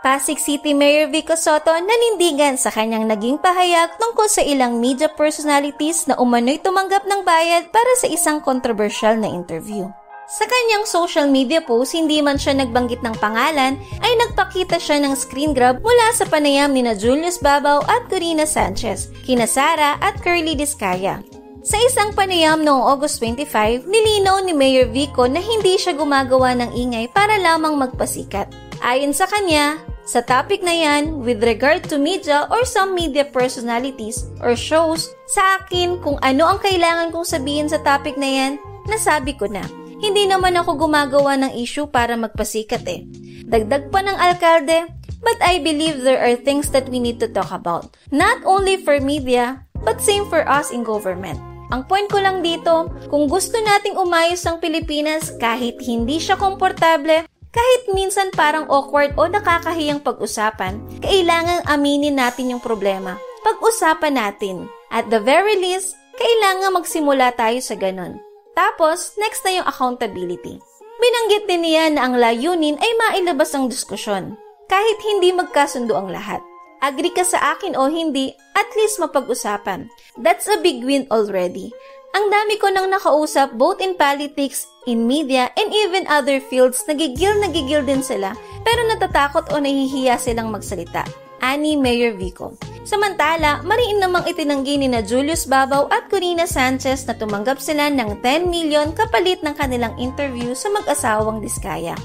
Pasig City Mayor Vico Sotto nanindigan sa kanyang naging pahayag tungkol sa ilang media personalities na umano'y tumanggap ng bayad para sa isang controversial na interview. Sa kanyang social media post, hindi man siya nagbanggit ng pangalan, ay nagpakita siya ng screen grab mula sa panayam ni Julius Babaw at Corina Sanchez, kina Sara at Curly Discaya. Sa isang panayam noong August 25, nilinaw ni Mayor Vico na hindi siya gumagawa ng ingay para lamang magpasikat. Ayon sa kanya, sa topic na yan, with regard to media or some media personalities or shows, sa akin kung ano ang kailangan kong sabihin sa topic na yan, nasabi ko na. Hindi naman ako gumagawa ng issue para magpasikat eh. Dagdag pa ng alkalde, but I believe there are things that we need to talk about. Not only for media, but same for us in government. Ang point ko lang dito, kung gusto nating umayos ang Pilipinas kahit hindi siya komportable, kahit minsan parang awkward o nakakahiyang pag-usapan, kailangang aminin natin yung problema. Pag-usapan natin. At the very least, kailangan magsimula tayo sa ganun. Tapos, next na yung accountability. Binanggit din niya na ang layunin ay mailabas ang diskusyon, kahit hindi magkasundo ang lahat. Agree ka sa akin o hindi, at least mapag-usapan. That's a big win already. Ang dami ko nang nakausap both in politics, in media, and even other fields, nagigil din sila pero natatakot o nahihiya silang magsalita. Ani Mayor Vico. Samantala, mariin namang itinanggi ni Julius Babaw at Corina Sanchez na tumanggap sila ng 10 million kapalit ng kanilang interview sa mag-asawang Discaya.